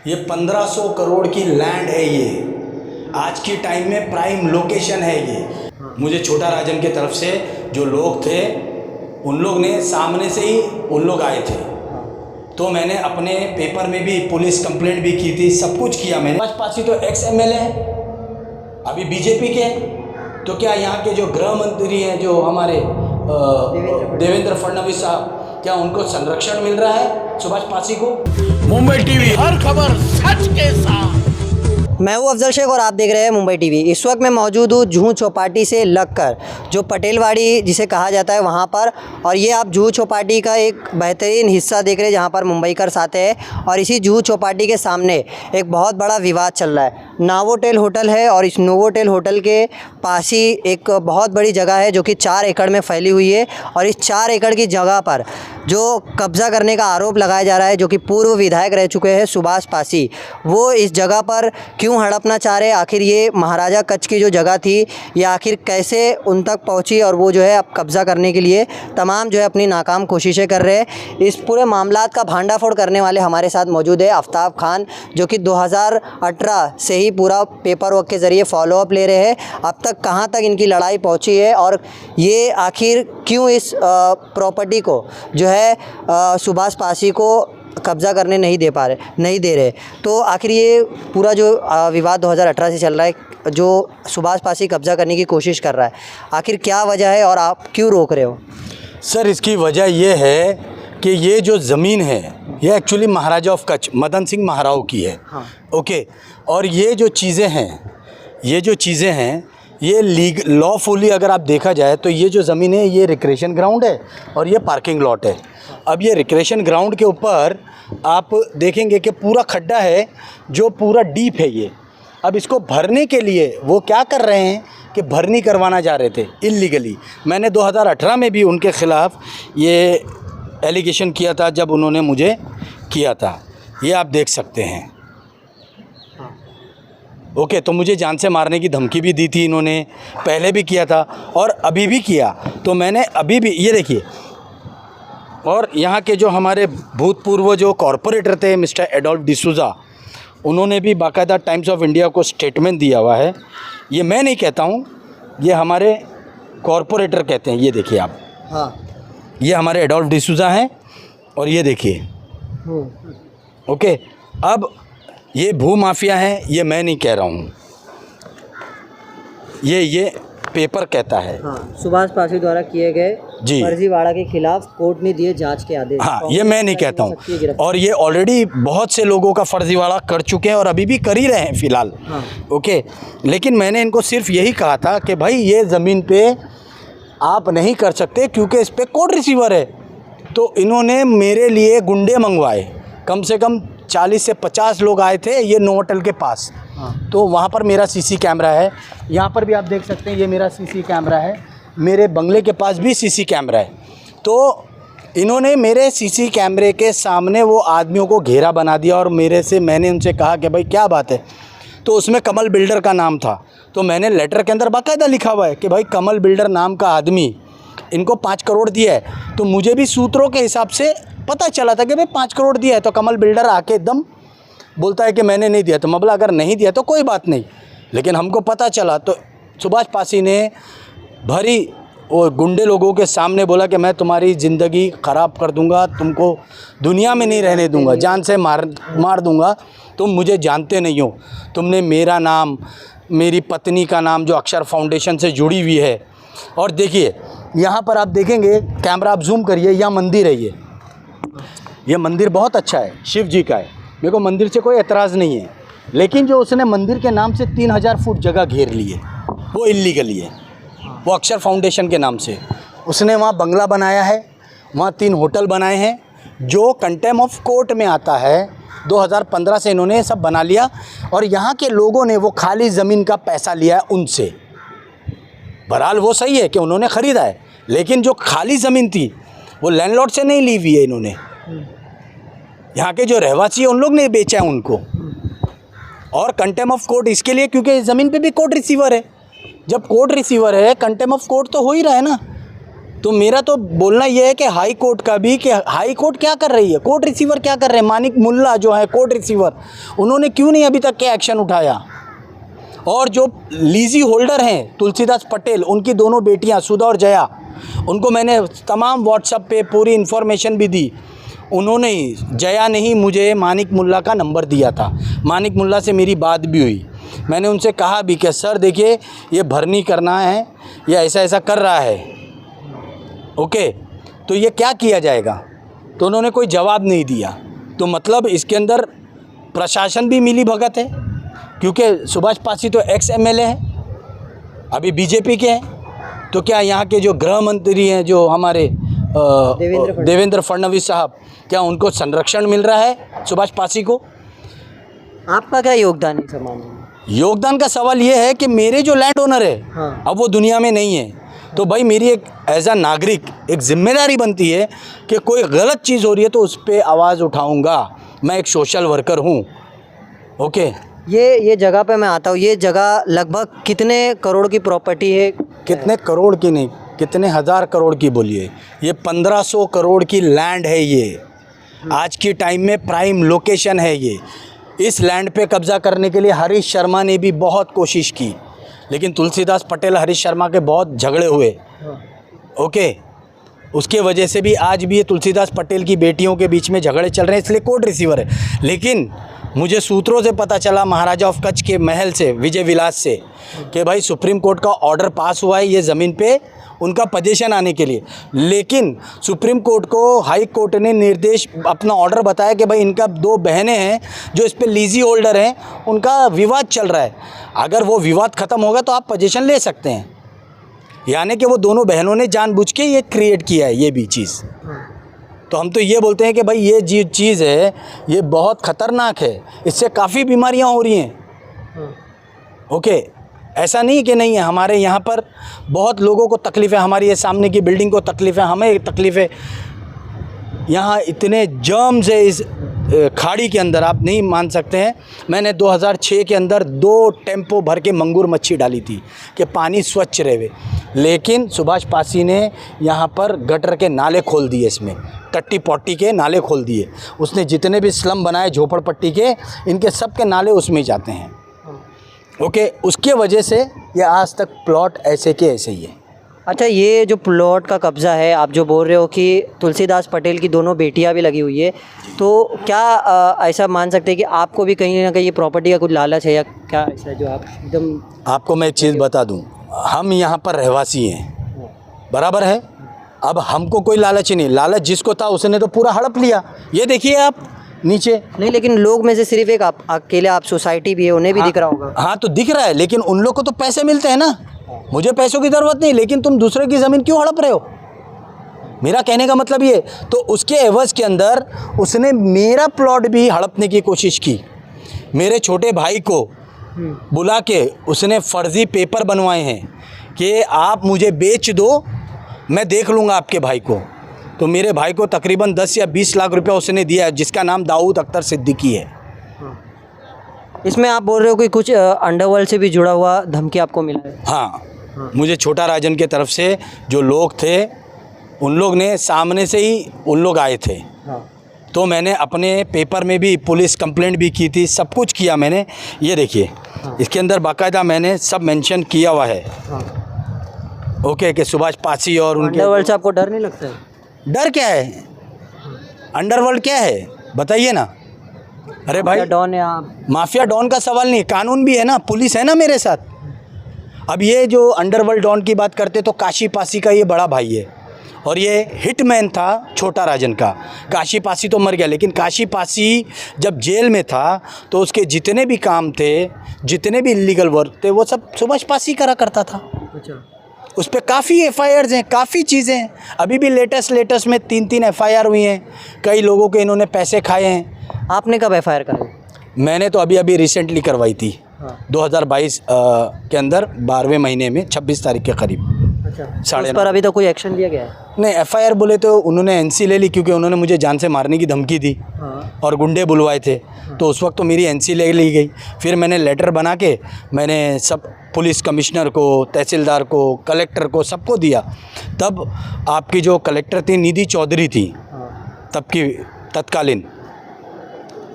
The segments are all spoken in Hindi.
ये 1500 करोड़ की लैंड है। ये आज की टाइम में प्राइम लोकेशन है। ये मुझे छोटा राजन के तरफ से जो लोग थे उन लोग ने सामने से ही उन लोग आए थे, तो मैंने अपने पेपर में भी पुलिस कंप्लेंट भी की थी, सब कुछ किया मैंने। पासी तो एक्स एमएलए है, अभी बीजेपी के हैं, तो क्या यहाँ के जो गृह मंत्री हैं जो हमारे देवेंद्र फडणवीस साहब, क्या उनको संरक्षण मिल रहा है सुभाष पासी को? मुंबई टीवी, हर खबर सच के साथ। मैं हूं अफजल शेख और आप देख रहे हैं मुंबई टीवी। इस वक्त मैं मौजूद हूं जुहू चौपाटी से लगकर जो पटेलवाड़ी जिसे कहा जाता है वहां पर, और ये आप जुहू चौपाटी का एक बेहतरीन हिस्सा देख रहे हैं जहां पर मुंबईकर्स आते हैं। और इसी जुहू चौपाटी के सामने एक बहुत बड़ा विवाद चल रहा है। नोवोटेल होटल है और इस नोवोटेल होटल के पास ही एक बहुत बड़ी जगह है जो कि 4 एकड़ में फैली हुई है। और इस 4 एकड़ की जगह पर जो कब्ज़ा करने का आरोप लगाया जा रहा है, जो कि पूर्व विधायक रह चुके हैं सुभाष पासी, वो इस जगह पर क्यों हड़पना चाह रहे हैं? आखिर ये महाराजा कच्छ की जो जगह थी ये आखिर कैसे उन तक पहुंची और वो जो है अब कब्ज़ा करने के लिए तमाम जो है अपनी नाकाम कोशिशें कर रहे हैं। इस पूरे मामलात का भांडाफोड़ करने वाले हमारे साथ मौजूद है आफ्ताब खान, जो कि 2018 से ही पूरा पेपर वर्क के ज़रिए फॉलोअप ले रहे हैं। अब तक कहाँ तक इनकी लड़ाई पहुँची है और ये आखिर क्यों इस प्रॉपर्टी को जो है सुभाष पासी को कब्ज़ा करने नहीं दे रहे। तो आखिर ये पूरा जो विवाद 2018 से चल रहा है, जो सुभाष पासी कब्ज़ा करने की कोशिश कर रहा है, आखिर क्या वजह है और आप क्यों रोक रहे हो? सर, इसकी वजह ये है कि ये जो ज़मीन है ये actually Maharaja of Kutch Madan Singh Maharao की है। हाँ। ओके, और ये जो चीज़ें हैं ये लॉफुली अगर आप देखा जाए तो ये जो ज़मीन है ये रिक्रेशन ग्राउंड है और ये पार्किंग लॉट है। अब ये रिक्रेशन ग्राउंड के ऊपर आप देखेंगे कि पूरा खड्डा है जो पूरा डीप है ये। अब इसको भरने के लिए वो क्या कर रहे हैं कि भरनी करवाना जा रहे थे इल्लीगली। मैंने 2018 में भी उनके ख़िलाफ़ ये एलिगेशन किया था जब उन्होंने मुझे किया था, ये आप देख सकते हैं। ओके, तो मुझे जान से मारने की धमकी भी दी थी इन्होंने, पहले भी किया था और अभी भी किया। तो मैंने अभी भी ये देखिए, और यहाँ के जो हमारे भूतपूर्व जो कॉरपोरेटर थे मिस्टर एडोल्फ डिसूजा, उन्होंने भी बाकायदा टाइम्स ऑफ इंडिया को स्टेटमेंट दिया हुआ है। ये मैं नहीं कहता हूँ, ये हमारे कॉरपोरेटर कहते हैं। ये देखिए आप, हाँ, ये हमारे एडोल्फ डिसूजा हैं और ये देखिए। ओके, अब ये भू माफिया हैं, ये मैं नहीं कह रहा हूँ, ये पेपर कहता है। हाँ, सुभाष पासी द्वारा किए गए फर्जीवाड़ा के खिलाफ कोर्ट ने दिए जांच के आदेश। हाँ, ये मैं नहीं कहता हूँ, और ये ऑलरेडी बहुत से लोगों का फर्जीवाड़ा कर चुके हैं और अभी भी कर ही रहे हैं फ़िलहाल। हाँ। ओके, लेकिन मैंने इनको सिर्फ यही कहा था कि भाई ये ज़मीन पे आप नहीं कर सकते क्योंकि इस पर कोर्ट रिसीवर है। तो इन्होंने मेरे लिए गुंडे मंगवाए, कम से कम 40 से 50 लोग आए थे ये नोवोटेल के पास। हाँ। तो वहाँ पर मेरा सीसी कैमरा है, यहाँ पर भी आप देख सकते हैं ये मेरा सीसी कैमरा है, मेरे बंगले के पास भी सीसी कैमरा है। तो इन्होंने मेरे सीसी कैमरे के सामने वो आदमियों को घेरा बना दिया और मैंने उनसे कहा कि भाई क्या बात है, तो उसमें कमल बिल्डर का नाम था। तो मैंने लेटर के अंदर बाकायदा लिखा हुआ है कि भाई कमल बिल्डर नाम का आदमी इनको 5 करोड़ दिया है। तो मुझे भी सूत्रों के हिसाब से पता चला था कि भाई 5 करोड़ दिया है। तो कमल बिल्डर आके एकदम बोलता है कि मैंने नहीं दिया। तो मैं बोला अगर नहीं दिया तो कोई बात नहीं, लेकिन हमको पता चला। तो सुभाष पासी ने भरी वो गुंडे लोगों के सामने बोला कि मैं तुम्हारी ज़िंदगी ख़राब कर दूंगा, तुमको दुनिया में नहीं रहने दूंगा, जान से मार दूंगा, तुम मुझे जानते नहीं हो। तुमने मेरा नाम, मेरी पत्नी का नाम जो अक्षर फाउंडेशन से जुड़ी हुई है। और देखिए यहाँ पर आप देखेंगे, कैमरा आप जूम करिए, यहाँ मंदिर है। ये मंदिर बहुत अच्छा है, शिव जी का है, मेरे को मंदिर से कोई एतराज़ नहीं है। लेकिन जो उसने मंदिर के नाम से 3000 फुट जगह घेर ली है वो इल्लीगली है। वो अक्षर फाउंडेशन के नाम से उसने वहाँ बंगला बनाया है, वहाँ 3 होटल बनाए हैं जो कंटेम्प्ट ऑफ कोर्ट में आता है। 2015 से इन्होंने सब बना लिया और यहाँ के लोगों ने वो खाली ज़मीन का पैसा लिया है उनसे। बहरहाल वो सही है कि उन्होंने ख़रीदा है, लेकिन जो खाली ज़मीन थी वो लैंडलॉर्ड से नहीं ली हुई है इन्होंने, यहाँ के जो रहवासी हैं उन लोग ने बेचा है उनको। और कंटेम्प्ट ऑफ कोर्ट इसके लिए क्योंकि इस ज़मीन पे भी कोर्ट रिसीवर है। जब कोर्ट रिसीवर है, कंटेम्प्ट ऑफ कोर्ट तो हो ही रहा है ना। तो मेरा तो बोलना यह है कि हाई कोर्ट का भी, कि हाई कोर्ट क्या कर रही है, कोर्ट रिसीवर क्या कर रहे हैं, मानिक मुल्ला जो है कोर्ट रिसीवर, उन्होंने क्यों नहीं अभी तक के एक्शन उठाया। और जो लीजी होल्डर हैं तुलसीदास पटेल, उनकी दोनों बेटियां सुधा और जया, उनको मैंने तमाम व्हाट्सएप पे पूरी इन्फॉर्मेशन भी दी। उन्होंने ही, जया ने ही मुझे मानिक मुल्ला का नंबर दिया था। मानिक मुल्ला से मेरी बात भी हुई। मैंने उनसे कहा भी कि सर देखिए ये भरनी करना है, ये ऐसा ऐसा कर रहा है, ओके, तो ये क्या किया जाएगा। तो उन्होंने कोई जवाब नहीं दिया। तो मतलब इसके अंदर प्रशासन भी मिली भगत है, क्योंकि सुभाष पासी तो एक्स एमएलए हैं, अभी बीजेपी के हैं। तो क्या यहाँ के जो गृह मंत्री हैं, जो हमारे देवेंद्र फडणवीस साहब, क्या उनको संरक्षण मिल रहा है सुभाष पासी को? आपका क्या योगदान है इस मामले में? योगदान का सवाल ये है कि मेरे जो लैंड ओनर है, हाँ। अब वो दुनिया में नहीं है। तो भाई मेरी एक एज अ नागरिक एक जिम्मेदारी बनती है कि कोई गलत चीज़ हो रही है तो उस पर आवाज़ उठाऊंगा। मैं एक सोशल वर्कर हूँ, ओके। ये जगह पे मैं आता हूँ, ये जगह लगभग कितने करोड़ की प्रॉपर्टी है? कितने करोड़ की नहीं, कितने हज़ार करोड़ की बोलिए। ये 1500 करोड़ की लैंड है। ये आज की टाइम में प्राइम लोकेशन है। ये इस लैंड पे कब्ज़ा करने के लिए हरीश शर्मा ने भी बहुत कोशिश की, लेकिन तुलसीदास पटेल हरीश शर्मा के बहुत झगड़े हुए, ओके। उसके वजह से भी आज भी ये तुलसीदास पटेल की बेटियों के बीच में झगड़े चल रहे हैं, इसलिए कोर्ट रिसीवर है। लेकिन मुझे सूत्रों से पता चला, महाराजा ऑफ कच्छ के महल से, विजय विलास से, कि भाई सुप्रीम कोर्ट का ऑर्डर पास हुआ है ये ज़मीन पे उनका पोजीशन आने के लिए। लेकिन सुप्रीम कोर्ट को हाई कोर्ट ने निर्देश, अपना ऑर्डर बताया कि भाई इनका 2 बहनें हैं जो इस पे लीजी होल्डर हैं, उनका विवाद चल रहा है। अगर वो विवाद ख़त्म होगा तो आप पोजीशन ले सकते हैं। यानी कि वो दोनों बहनों ने जानबूझ के ये क्रिएट किया है ये भी चीज़। तो हम तो ये बोलते हैं कि भाई ये चीज़ है, ये बहुत ख़तरनाक है, इससे काफ़ी बीमारियां हो रही हैं, ओके। ऐसा नहीं कि नहीं है, हमारे यहाँ पर बहुत लोगों को तकलीफ़ है, हमारी ये सामने की बिल्डिंग को तकलीफ़ है, हमें तकलीफ़ है। यहाँ इतने जर्म्स है इस खाड़ी के अंदर, आप नहीं मान सकते हैं। मैंने 2006 के अंदर 2 टेम्पो भर के मंगूर मच्छी डाली थी कि पानी स्वच्छ रहे, लेकिन सुभाष पासी ने यहाँ पर गटर के नाले खोल दिए, इसमें टट्टी पॉट्टी के नाले खोल दिए। उसने जितने भी स्लम बनाए झोपड़पट्टी के, इनके सब के नाले उसमें जाते हैं, ओके। उसके वजह से ये आज तक प्लॉट ऐसे के ऐसे ही है। अच्छा, ये जो प्लॉट का कब्ज़ा है, आप जो बोल रहे हो कि तुलसीदास पटेल की दोनों बेटियां भी लगी हुई है, तो क्या ऐसा मान सकते हैं कि आपको भी कहीं ना कहीं ये प्रॉपर्टी का कुछ लालच है, या क्या ऐसा जो आप एकदम? आपको मैं एक चीज़ बता दूं, हम यहाँ पर रहवासी हैं, बराबर है। अब हमको कोई लालच ही नहीं, लालच जिसको था उसने तो पूरा हड़प लिया। ये देखिए आप नीचे। नहीं, लेकिन लोग में से सिर्फ एक आप अकेले, आप सोसाइटी भी है, उन्हें भी दिख रहा होगा। हाँ तो दिख रहा है, लेकिन उन लोग को तो पैसे मिलते हैं ना, मुझे पैसों की ज़रूरत नहीं, लेकिन तुम दूसरे की ज़मीन क्यों हड़प रहे हो? मेरा कहने का मतलब ये। तो उसके एवज़ के अंदर उसने मेरा प्लॉट भी हड़पने की कोशिश की। मेरे छोटे भाई को बुला के उसने फ़र्ज़ी पेपर बनवाए हैं कि आप मुझे बेच दो, मैं देख लूँगा आपके भाई को। तो मेरे भाई को तकरीबन 10 या 20 लाख रुपया उसने दिया है, जिसका नाम दाऊद अख्तर सिद्दीकी है। इसमें आप बोल रहे हो कि कुछ अंडरवर्ल्ड से भी जुड़ा हुआ धमकी आपको मिला है? हाँ, मुझे छोटा राजन के तरफ से जो लोग थे, उन लोग ने सामने से ही उन लोग आए थे। तो मैंने अपने पेपर में भी पुलिस कंप्लेंट भी की थी, सब कुछ किया मैंने। ये देखिए, इसके अंदर बाकायदा मैंने सब मेंशन किया हुआ है, ओके, कि सुभाष पासी और उनके। अंडरवर्ल्ड से आपको डर नहीं लगता है? डर क्या है? अंडरवर्ल्ड क्या है बताइए ना। अरे भाई, डॉन है आप? माफिया डॉन का सवाल नहीं, कानून भी है ना, पुलिस है ना मेरे साथ। अब ये जो अंडरवर्ल्ड डॉन की बात करते तो काशी पासी का ये बड़ा भाई है, और ये हिटमैन था छोटा राजन का। काशी पासी तो मर गया, लेकिन काशी पासी जब जेल में था तो उसके जितने भी काम थे, जितने भी इलीगल वर्क थे, वो सब सुभाष पासी करा करता था। अच्छा, उस पर काफ़ी FIRs हैं, काफ़ी चीज़ें हैं। अभी भी लेटेस्ट में 3 FIR हुई हैं। कई लोगों के इन्होंने पैसे खाए हैं। आपने कब FIR कराई? मैंने तो अभी रिसेंटली करवाई थी, 2022 के अंदर 12वें महीने में 26 तारीख के करीब। साढ़े उस पर अभी तो कोई एक्शन लिया गया है? नहीं, एफआईआर बोले तो उन्होंने एनसी ले ली, क्योंकि उन्होंने मुझे जान से मारने की धमकी दी और गुंडे बुलवाए थे। तो उस वक्त तो मेरी एनसी ले ली गई। फिर मैंने लेटर बना के मैंने सब पुलिस कमिश्नर को, तहसीलदार को, कलेक्टर को, सबको दिया। तब आपकी जो कलेक्टर थी निधि चौधरी थी, तब की तत्कालीन,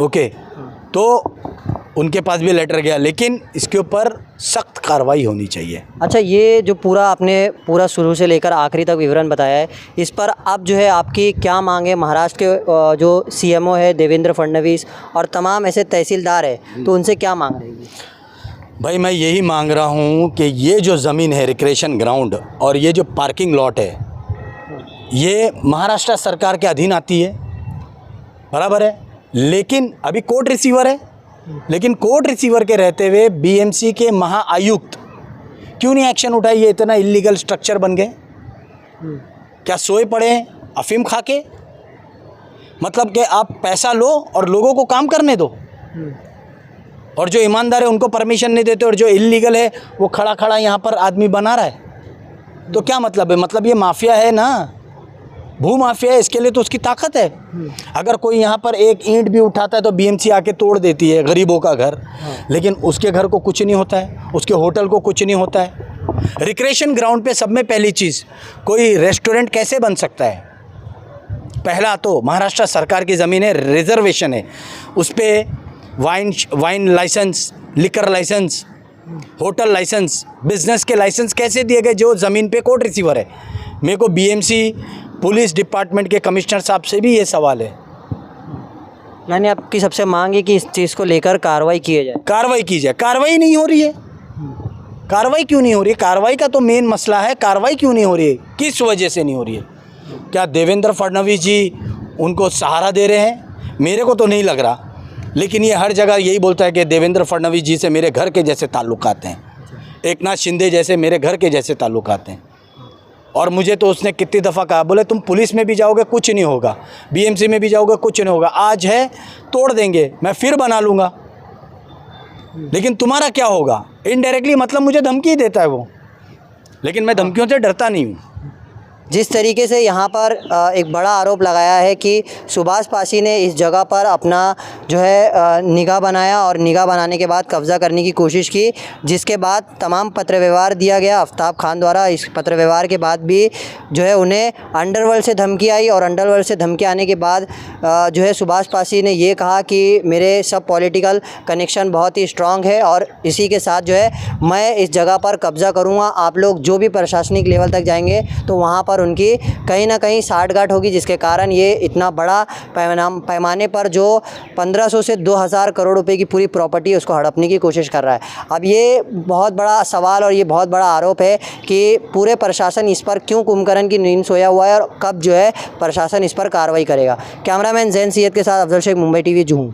ओके, तो उनके पास भी लेटर गया, लेकिन इसके ऊपर सख्त कार्रवाई होनी चाहिए। अच्छा, ये जो पूरा आपने पूरा शुरू से लेकर आखिरी तक विवरण बताया है, इस पर अब जो है आपकी क्या मांग है? महाराष्ट्र के जो सीएमओ है देवेंद्र फडणवीस और तमाम ऐसे तहसीलदार है, तो उनसे क्या मांग रहेगी? भाई मैं यही मांग रहा हूँ कि ये जो ज़मीन है रिक्रिएशन ग्राउंड और ये जो पार्किंग लॉट है, ये महाराष्ट्र सरकार के अधीन आती है, बराबर है, लेकिन अभी कोर्ट रिसीवर है। लेकिन कोर्ट रिसीवर के रहते हुए बीएमसी के महाआयुक्त क्यों नहीं एक्शन उठाई? ये इतना इलीगल स्ट्रक्चर बन गए, क्या सोए पड़े हैं अफीम खा के? मतलब कि आप पैसा लो और लोगों को काम करने दो, और जो ईमानदार है उनको परमिशन नहीं देते, और जो इलीगल है वो खड़ा खड़ा यहाँ पर आदमी बना रहा है। तो क्या मतलब है? मतलब ये माफिया है ना, भू माफिया है। इसके लिए तो उसकी ताकत है। अगर कोई यहाँ पर एक ईंट भी उठाता है तो बीएमसी आके तोड़ देती है गरीबों का घर, लेकिन उसके घर को कुछ नहीं होता है, उसके होटल को कुछ नहीं होता है। रिक्रिएशन ग्राउंड पे सब में पहली चीज़, कोई रेस्टोरेंट कैसे बन सकता है? पहला तो महाराष्ट्र सरकार की ज़मीन है, रिजर्वेशन है, उस पर wine licence, liquor licence, hotel licence, business के लाइसेंस कैसे दिए गए जो ज़मीन पे कोर्ट रिसीवर है? मेरे को बीएमसी पुलिस डिपार्टमेंट के कमिश्नर साहब से भी ये सवाल है। यानी आपकी सबसे मांग है कि इस चीज़ को लेकर कार्रवाई की जाए। कार्रवाई की जाए। कार्रवाई नहीं हो रही है। कार्रवाई क्यों नहीं हो रही है? कार्रवाई का तो मेन मसला है, कार्रवाई क्यों नहीं हो रही है? किस वजह से नहीं हो रही है? क्या देवेंद्र फडणवीस जी उनको सहारा दे रहे हैं? मेरे को तो नहीं लग रहा, लेकिन ये हर जगह यही बोलता है कि देवेंद्र फडणवीस जी से मेरे घर के जैसे ताल्लुकात हैं, एकनाथ शिंदे जैसे मेरे घर के जैसे ताल्लुकात हैं। और मुझे तो उसने कितनी दफ़ा कहा, बोले तुम पुलिस में भी जाओगे कुछ नहीं होगा, बीएमसी में भी जाओगे कुछ नहीं होगा, आज है तोड़ देंगे, मैं फिर बना लूँगा, लेकिन तुम्हारा क्या होगा? इनडायरेक्टली मतलब मुझे धमकी देता है वो, लेकिन मैं धमकियों से डरता नहीं हूँ। जिस तरीके से यहाँ पर एक बड़ा आरोप लगाया है कि सुभाष पासी ने इस जगह पर अपना जो है निगाह बनाया और निगाह बनाने के बाद कब्ज़ा करने की कोशिश की, जिसके बाद तमाम पत्र व्यवहार दिया गया आफ्ताब खान द्वारा। इस पत्र व्यवहार के बाद भी जो है उन्हें अंडरवर्ल्ड से धमकी आई, और अंडरवर्ल्ड से धमकी आने के बाद जो है सुभाष पासी ने ये कहा कि मेरे सब पॉलिटिकल कनेक्शन बहुत ही स्ट्रॉन्ग है और इसी के साथ जो है मैं इस जगह पर कब्ज़ा करूँगा। आप लोग जो भी प्रशासनिक लेवल तक जाएंगे तो वहाँ पर उनकी कहीं ना कहीं साठगांठ होगी, जिसके कारण ये इतना बड़ा पैमाने पर जो 1500 से 2000 करोड़ रुपए की पूरी प्रॉपर्टी है उसको हड़पने की कोशिश कर रहा है। अब ये बहुत बड़ा सवाल और ये बहुत बड़ा आरोप है कि पूरे प्रशासन इस पर क्यों कुंभकर्ण की नींद सोया हुआ है और कब जो है प्रशासन इस पर कार्रवाई करेगा। कैमरामैन जैन सैयद के साथ अफजल शेख, मुंबई टीवी, जुहू।